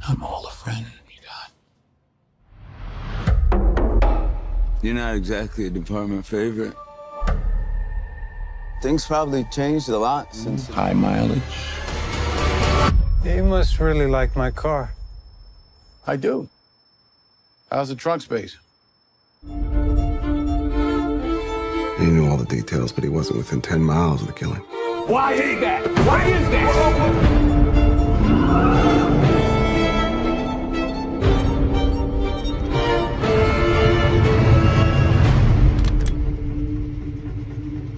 I'm all a friend you got. You're not exactly a department favorite. Things probably changed a lot since... High mileage. You must really like my car. I do. How's the trunk space? He knew all the details, but he wasn't within 10 miles of the killing. Why is that? Why is that?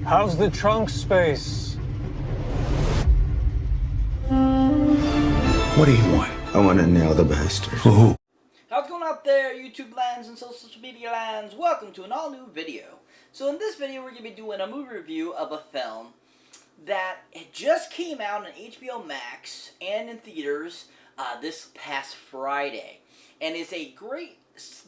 How's the trunk space? What do you want? I want to nail the bastard. For who? How's it going out there, YouTube lands and social media lands? Welcome to an all-new video. So in this video, we're going to be doing a movie review of a film that it just came out on HBO Max and in theaters this past Friday. And it's a great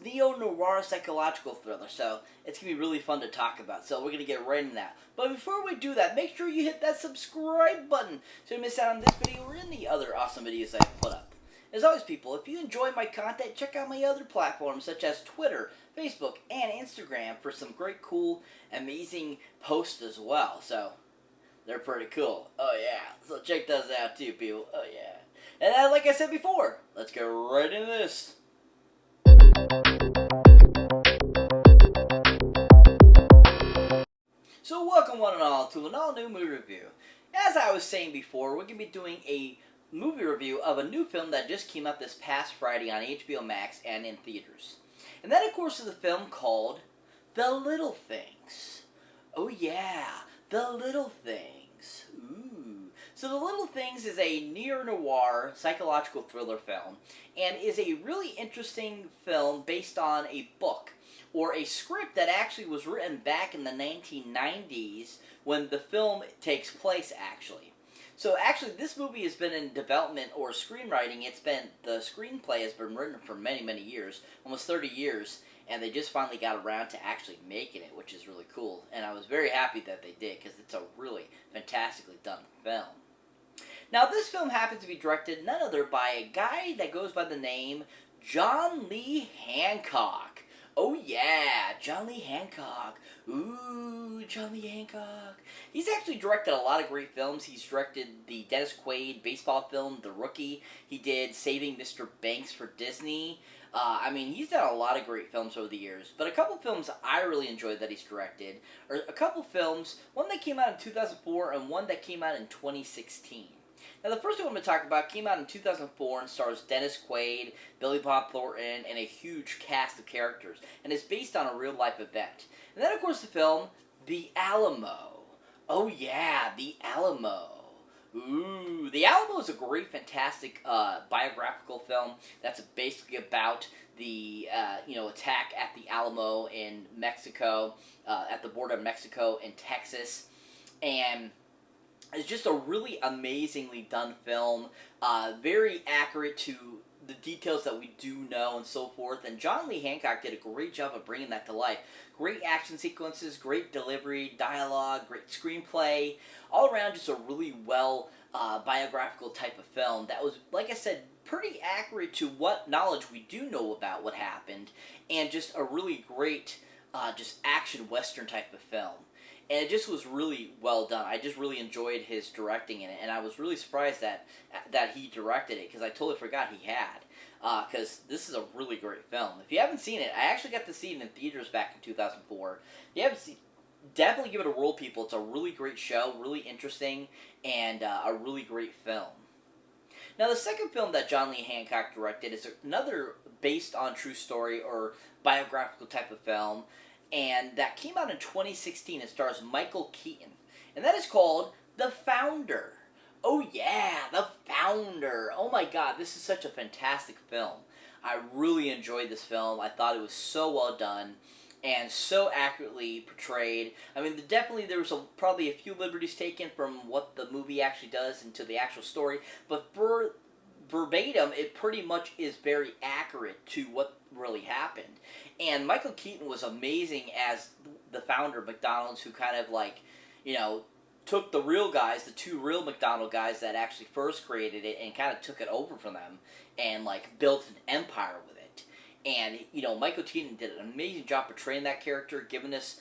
neo-noir psychological thriller, so it's going to be really fun to talk about. So we're going to get right into that. But before we do that, make sure you hit that subscribe button so you don't miss out on this video or any other awesome videos I've put up. As always, people, if you enjoy my content, check out my other platforms such as Twitter, Facebook, and Instagram for some great, cool, amazing posts as well. So, they're pretty cool. Oh, yeah. So check those out, too, people. Oh, yeah. And like I said before, let's get right into this. So, welcome one and all to an all-new movie review. As I was saying before, we're going to be doing a movie review of a new film that just came out this past Friday on HBO Max and in theaters. And that, of course, is a film called The Little Things. Oh yeah, The Little Things. Ooh. So The Little Things is a neo-noir psychological thriller film and is a really interesting film based on a book or a script that actually was written back in the 1990s when the film takes place, actually. So actually, this movie has been in development or screenwriting. The screenplay has been written for many, many years, almost 30 years, and they just finally got around to actually making it, which is really cool. And I was very happy that they did, because it's a really fantastically done film. Now, this film happens to be directed none other by a guy that goes by the name John Lee Hancock. Oh yeah, John Lee Hancock. Ooh, John Lee Hancock. He's actually directed a lot of great films. He's directed the Dennis Quaid baseball film, The Rookie. He did Saving Mr. Banks for Disney. I mean, he's done a lot of great films over the years. But a couple films I really enjoyed that he's directed are a couple films, one that came out in 2004 and one that came out in 2016. Now, the first one I'm going to talk about came out in 2004 and stars Dennis Quaid, Billy Bob Thornton, and a huge cast of characters, and is based on a real-life event. And then, of course, the film, The Alamo. Oh, yeah, The Alamo. Ooh, The Alamo is a great, fantastic biographical film that's basically about the attack at the Alamo in Mexico, at the border of Mexico and Texas, and it's just a really amazingly done film, very accurate to the details that we do know and so forth, and John Lee Hancock did a great job of bringing that to life. Great action sequences, great delivery, dialogue, great screenplay, all around just a really well biographical type of film that was, like I said, pretty accurate to what knowledge we do know about what happened, and just a really great just action western type of film. And it just was really well done. I just really enjoyed his directing in it, and I was really surprised that he directed it, because I totally forgot he had. Because this is a really great film. If you haven't seen it, I actually got to see it in theaters back in 2004. If you haven't seen, definitely give it a whirl, people. It's a really great show, really interesting, and a really great film. Now, the second film that John Lee Hancock directed is another based on true story or biographical type of film, and that came out in 2016 and stars Michael Keaton. And that is called The Founder. Oh yeah, The Founder. Oh my god, this is such a fantastic film. I really enjoyed this film. I thought it was so well done and so accurately portrayed. I mean, there was probably a few liberties taken from what the movie actually does into the actual story, but verbatim, it pretty much is very accurate to what really happened. And Michael Keaton was amazing as the founder of McDonald's, who kind of took the real guys, the two real McDonald guys that actually first created it, and kind of took it over from them, and like built an empire with it. And Michael Keaton did an amazing job portraying that character, giving us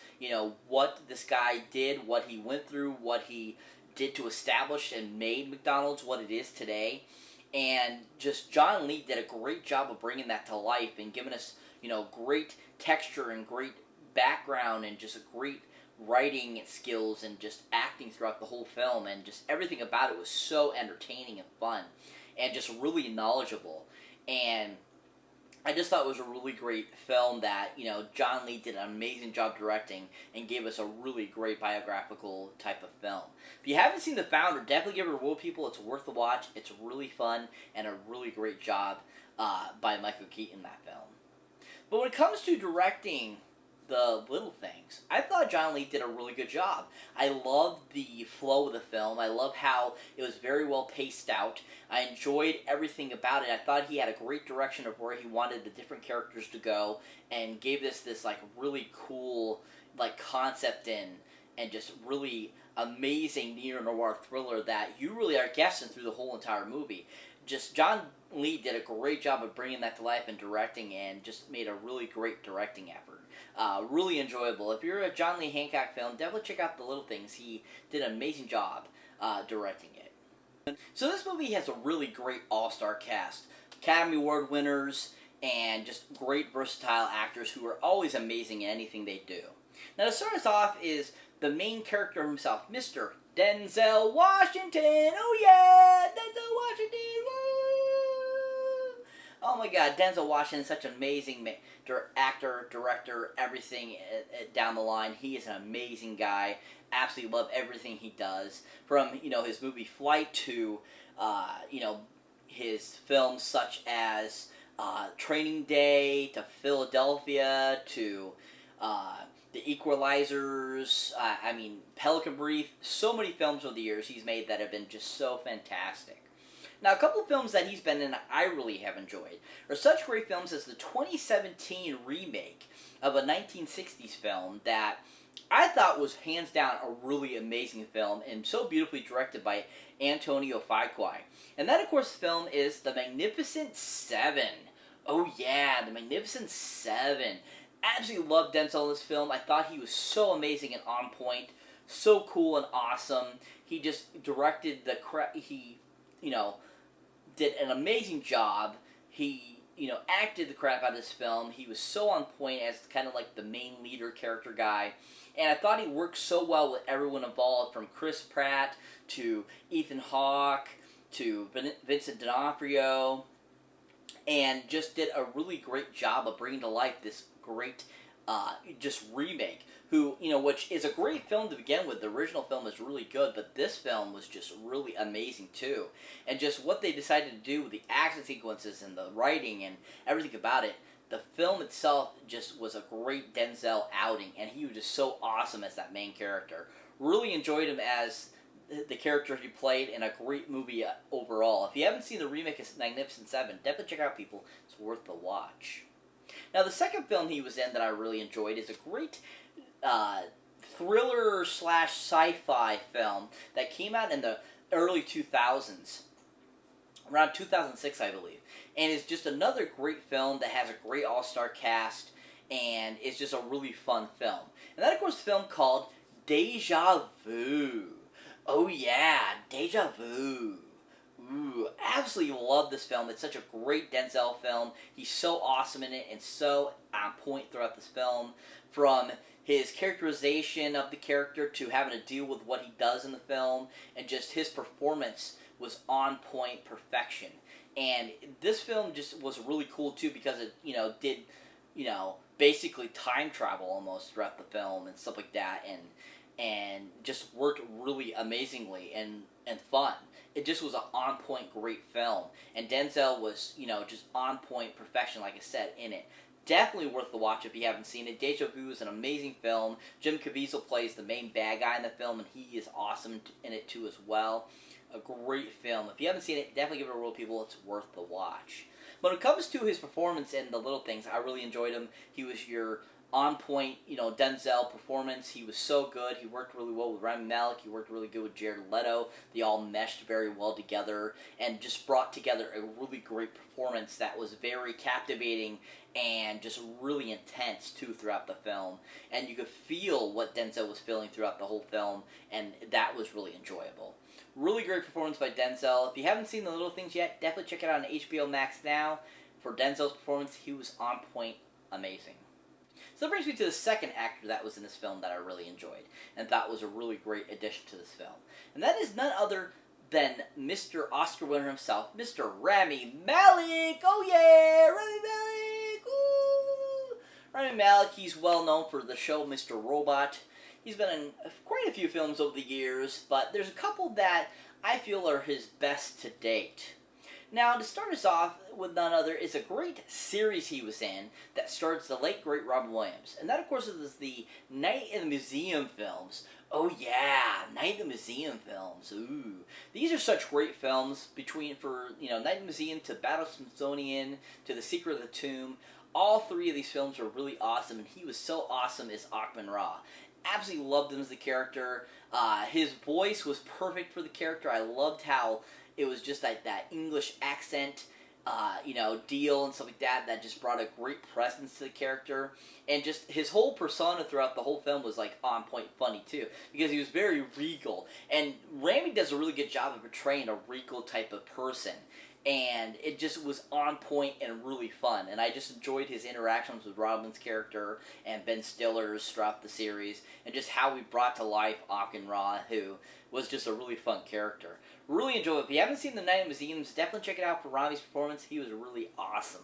what this guy did, what he went through, what he did to establish and made McDonald's what it is today. And just John Lee did a great job of bringing that to life and giving us great texture and great background and just a great writing skills and just acting throughout the whole film, and just everything about it was so entertaining and fun and just really knowledgeable. And I just thought it was a really great film that John Lee did an amazing job directing and gave us a really great biographical type of film. If you haven't seen The Founder, definitely give it a whirl, people. It's worth the watch. It's really fun and a really great job by Michael Keaton in that film. But when it comes to directing the little things, I thought John Lee did a really good job. I loved the flow of the film. I love how it was very well paced out. I enjoyed everything about it. I thought he had a great direction of where he wanted the different characters to go, and gave this like really cool like concept and just really amazing neo-noir thriller that you really are guessing through the whole entire movie. Just John Lee did a great job of bringing that to life and directing, and just made a really great directing effort. Really enjoyable. If you're a John Lee Hancock film, definitely check out The Little Things. He did an amazing job directing it. So this movie has a really great all-star cast. Academy Award winners and just great versatile actors who are always amazing in anything they do. Now to start us off is the main character himself, Mr. Denzel Washington. Oh yeah, Denzel Washington. Woo! Oh my God, Denzel Washington, such an amazing actor, director, everything down the line. He is an amazing guy. Absolutely love everything he does. From his movie Flight to his films such as Training Day to Philadelphia to The Equalizers. Pelican Brief. So many films over the years he's made that have been just so fantastic. Now, a couple of films that he's been in I really have enjoyed are such great films as the 2017 remake of a 1960s film that I thought was hands down a really amazing film and so beautifully directed by Antonio Fuqua. And that, of course, film is The Magnificent Seven. Oh yeah, The Magnificent Seven. Absolutely loved Denzel in this film. I thought he was so amazing and on point, so cool and awesome. He just directed he did an amazing job. He, acted the crap out of this film. He was so on point as kind of like the main leader character guy. And I thought he worked so well with everyone involved, from Chris Pratt to Ethan Hawke to Vincent D'Onofrio, and just did a really great job of bringing to life this great just remake, which is a great film to begin with. The original film is really good, but this film was just really amazing too. And just what they decided to do with the action sequences and the writing and everything about it, the film itself just was a great Denzel outing, and he was just so awesome as that main character. Really enjoyed him as the character he played, in a great movie overall. If you haven't seen the remake of Magnificent Seven, definitely check it out, people. It's worth the watch. Now, the second film he was in that I really enjoyed is a great thriller / sci-fi film that came out in the early 2000s, around 2006, I believe. And it's just another great film that has a great all-star cast, and it's just a really fun film. And that, of course, is a film called Deja Vu. Oh yeah, Deja Vu. Ooh, absolutely love this film. It's such a great Denzel film. He's so awesome in it and so on point throughout this film. From his characterization of the character to having to deal with what he does in the film, and just his performance was on point perfection. And this film just was really cool too, because it did basically time travel almost throughout the film and stuff like that, and just worked really amazingly and fun. It just was an on-point great film. And Denzel was, just on-point perfection, like I said, in it. Definitely worth the watch if you haven't seen it. Deja Vu is an amazing film. Jim Caviezel plays the main bad guy in the film, and he is awesome in it too as well. A great film. If you haven't seen it, definitely give it a whirl, people. It's worth the watch. When it comes to his performance in The Little Things, I really enjoyed him. He was your on point, Denzel performance. He was so good. He worked really well with Rami Malek. He worked really good with Jared Leto. They all meshed very well together and just brought together a really great performance that was very captivating and just really intense too throughout the film. And you could feel what Denzel was feeling throughout the whole film, and that was really enjoyable. Really great performance by Denzel. If you haven't seen The Little Things yet, definitely check it out on HBO Max now. For Denzel's performance, he was on point, amazing. So that brings me to the second actor that was in this film that I really enjoyed and thought was a really great addition to this film. And that is none other than Mr. Oscar winner himself, Mr. Rami Malek. Oh yeah, Rami Malek. Ooh. Rami Malek, he's well known for the show Mr. Robot. He's been in quite a few films over the years, but there's a couple that I feel are his best to date. Now, to start us off with none other is a great series he was in that stars the late, great Robin Williams. And that, of course, is the Night in the Museum films. Oh, yeah, Night in the Museum films. Ooh. These are such great films Night in the Museum to Battle Smithsonian to The Secret of the Tomb. All three of these films were really awesome, and he was so awesome as Akhman Ra. Absolutely loved him as the character. His voice was perfect for the character. I loved how it was just like that English accent, deal and stuff like that, that just brought a great presence to the character. And just his whole persona throughout the whole film was like on point funny too, because he was very regal. And Rami does a really good job of portraying a regal type of person. And it just was on point and really fun. And I just enjoyed his interactions with Robin's character and Ben Stiller's throughout the series, and just how we brought to life Akhman Ra, who was just a really fun character. Really enjoyed it. If you haven't seen The Night in the Museums, definitely check it out for Rami's performance. He was really awesome.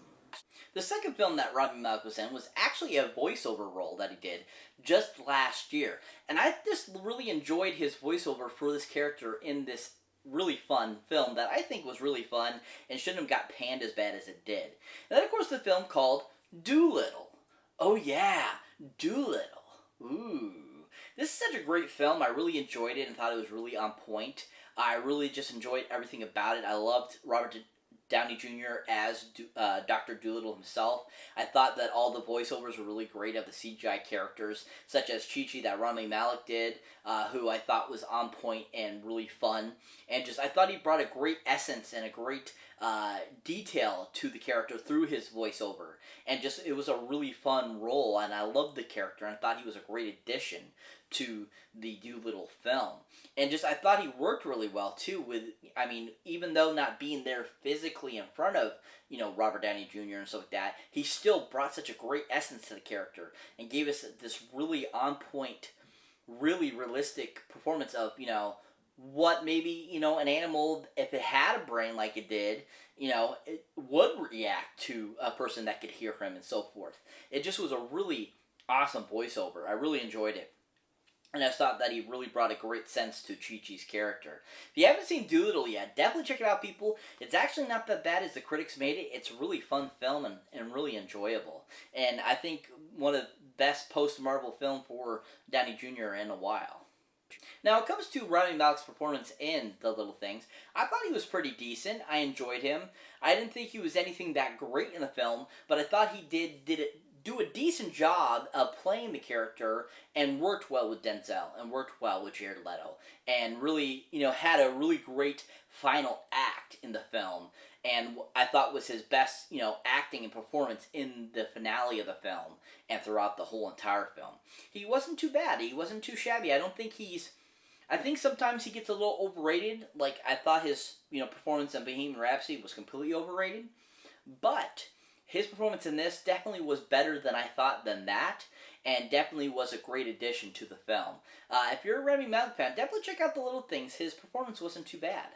The second film that Rami Malek was in was actually a voiceover role that he did just last year. And I just really enjoyed his voiceover for this character in this really fun film that I think was really fun and shouldn't have got panned as bad as it did. And then, of course, the film called Doolittle. Oh, yeah, Doolittle. Ooh. This is such a great film. I really enjoyed it and thought it was really on point. I really just enjoyed everything about it. I loved Robert Downey Jr. as Dr. Doolittle himself. I thought that all the voiceovers were really great of the CGI characters, such as Chi-Chi that Rami Malek did, who I thought was on point and really fun. And just, I thought he brought a great essence and a great detail to the character through his voiceover. And just, it was a really fun role, and I loved the character, and I thought he was a great addition to the Doolittle film. And just, I thought he worked really well, too, with, even though not being there physically in front of, Robert Downey Jr. and stuff like that, he still brought such a great essence to the character and gave us this really on-point, really realistic performance of, what maybe, an animal, if it had a brain like it did, it would react to a person that could hear him and so forth. It just was a really awesome voiceover. I really enjoyed it. And I thought that he really brought a great sense to Chi-Chi's character. If you haven't seen Doolittle yet, definitely check it out, people. It's actually not that bad as the critics made it. It's a really fun film and really enjoyable. And I think one of the best post-Marvel film for Downey Jr. in a while. Now, when it comes to Rami Malek's performance in The Little Things, I thought he was pretty decent. I enjoyed him. I didn't think he was anything that great in the film, but I thought he do a decent job of playing the character and worked well with Denzel and worked well with Jared Leto and really, had a really great final act in the film, and I thought was his best, acting and performance in the finale of the film and throughout the whole entire film. He wasn't too bad. He wasn't too shabby. I think sometimes he gets a little overrated. Like, I thought his, performance in Bohemian Rhapsody was completely overrated, but his performance in this definitely was better than I thought than that, and definitely was a great addition to the film. If you're a Rami Malek fan, definitely check out The Little Things. His performance wasn't too bad.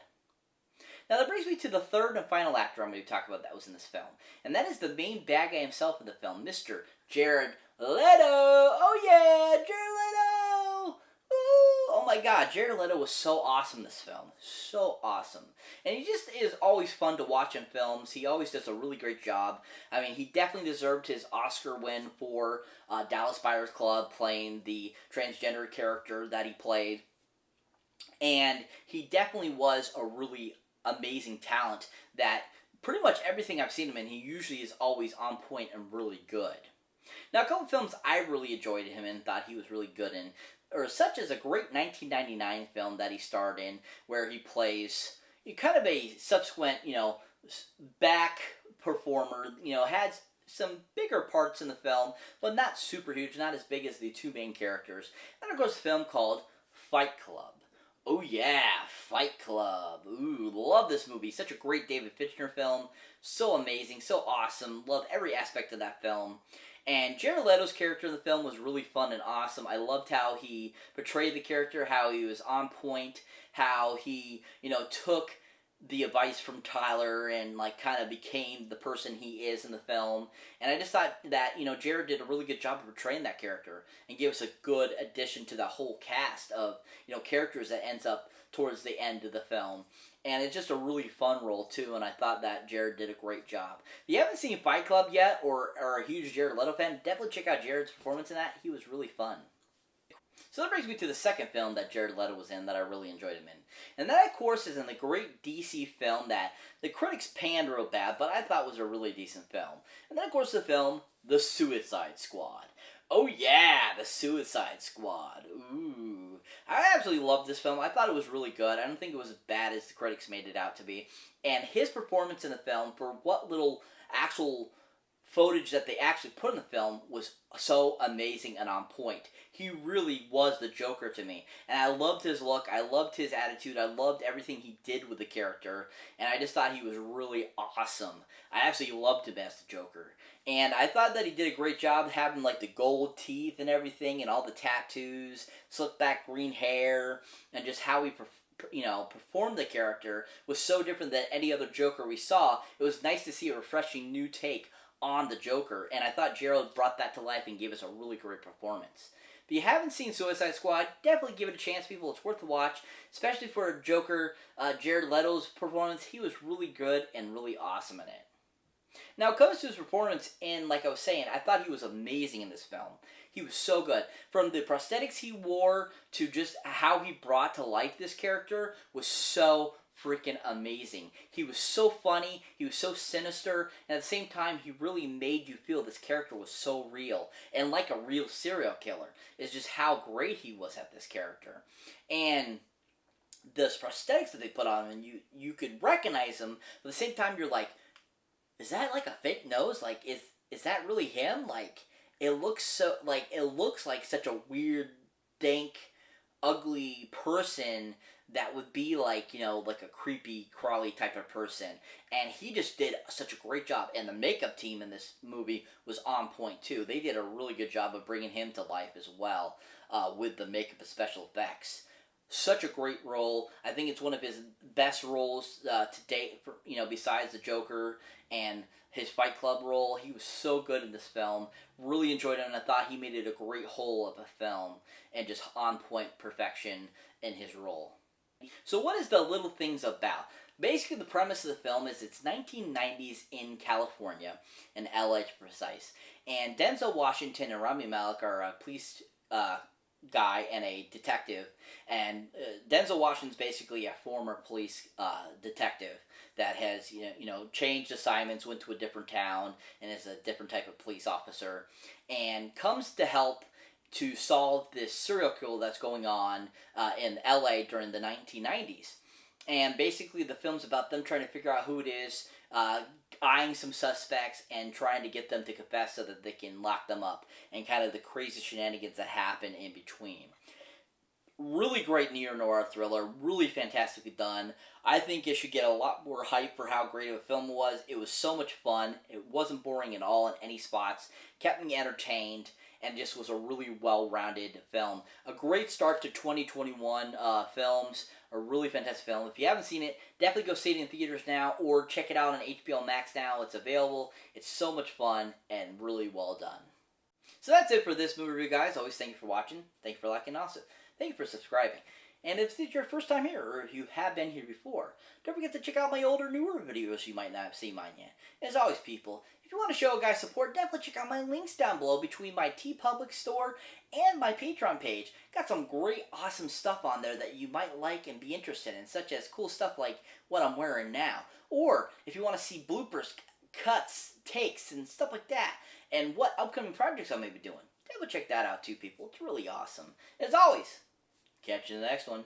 Now that brings me to the third and final actor I'm going to talk about that was in this film, and that is the main bad guy himself in the film, Mr. Jared Leto. Oh yeah, Jared Leto! Ooh. Oh my god, Jared Leto was so awesome in this film. So awesome. And he just is always fun to watch in films. He always does a really great job. He definitely deserved his Oscar win for Dallas Buyers Club, playing the transgender character that he played. And he definitely was a really amazing talent that pretty much everything I've seen him in, he usually is always on point and really good. Now, a couple films I really enjoyed him in, thought he was really good in, or such as a great 1999 film that he starred in, where he plays kind of a subsequent, back performer, had some bigger parts in the film, but not super huge, not as big as the two main characters. And of course, a film called Fight Club. Oh yeah, Fight Club. Ooh, love this movie. Such a great David Fincher film. So amazing, so awesome. Love every aspect of that film. And Jared Leto's character in the film was really fun and awesome. I loved how he portrayed the character, how he was on point, how he, took the advice from Tyler and kind of became the person he is in the film. And I just thought that Jared did a really good job of portraying that character and gave us a good addition to the whole cast of characters that ends up towards the end of the film. And it's just a really fun role too, and I thought that Jared did a great job. If you haven't seen Fight Club yet, or are a huge Jared Leto fan, definitely check out Jared's performance in that. He was really fun. So that brings me to the second film that Jared Leto was in that I really enjoyed him in. And that, of course, is in the great DC film that the critics panned real bad, but I thought was a really decent film. And then, of course, the film, The Suicide Squad. Oh yeah, The Suicide Squad. Ooh. I absolutely loved this film. I thought it was really good. I don't think it was as bad as the critics made it out to be. And his performance in the film, for what little actual footage that they actually put in the film, was so amazing and on point. He really was the Joker to me. And I loved his look. I loved his attitude. I loved everything he did with the character. And I just thought he was really awesome. I absolutely loved him as the Joker. And I thought that he did a great job having the gold teeth and everything and all the tattoos, slicked back green hair, and just how he performed the character was so different than any other Joker we saw. It was nice to see a refreshing new take on the Joker, and I thought Jared brought that to life and gave us a really great performance. If you haven't seen Suicide Squad, definitely give it a chance, people. It's worth a watch, especially for Joker. Jared Leto's performance, he was really good and really awesome in it. Now, it comes to his performance in, like I was saying, I thought he was amazing in this film. He was so good. From the prosthetics he wore to just how he brought to life this character was so freaking amazing. He was so funny, he was so sinister, and at the same time, he really made you feel this character was so real, and like a real serial killer. It's just how great he was at this character. And the prosthetics that they put on him, and you could recognize him, but at the same time, you're like, is that like a fake nose? Is that really him? It looks like such a weird, dank, ugly person that would be like a creepy, crawly type of person. And he just did such a great job. And the makeup team in this movie was on point too. They did a really good job of bringing him to life as well, with the makeup and special effects. Such a great role. I think it's one of his best roles to date, besides the Joker and his Fight Club role. He was so good in this film. Really enjoyed it, and I thought he made it a great whole of a film and just on point perfection in his role. So what is The Little Things about? Basically, the premise of the film is it's 1990s in California, in LA to be precise. And Denzel Washington and Rami Malek are a police guy and a detective, and Denzel Washington's basically a former police detective that has changed assignments, went to a different town, and is a different type of police officer, and comes to help to solve this serial killer that's going on in LA during the 1990s. And basically the film's about them trying to figure out who it is, eyeing some suspects and trying to get them to confess so that they can lock them up, and kind of the crazy shenanigans that happen in between. Really great neo-noir thriller, really fantastically done. I think it should get a lot more hype for how great of a film it was. It was so much fun. It wasn't boring at all in any spots. Kept me entertained, and just was a really well-rounded film. A great start to 2021 films. A really fantastic film. If you haven't seen it, definitely go see it in theaters now, or check it out on HBO Max now. It's available. It's so much fun and really well done. So that's it for this movie review, guys. Always thank you for watching. Thank you for liking, also. Thank you for subscribing. And if this is your first time here, or if you have been here before, don't forget to check out my older, newer videos you might not have seen mine yet. As always, people, if you want to show guys support, definitely check out my links down below between my TeePublic store and my Patreon page. Got some great, awesome stuff on there that you might like and be interested in, such as cool stuff like what I'm wearing now. Or, if you want to see bloopers, cuts, takes, and stuff like that, and what upcoming projects I may be doing. Go check that out too, people. It's really awesome. As always, catch you in the next one.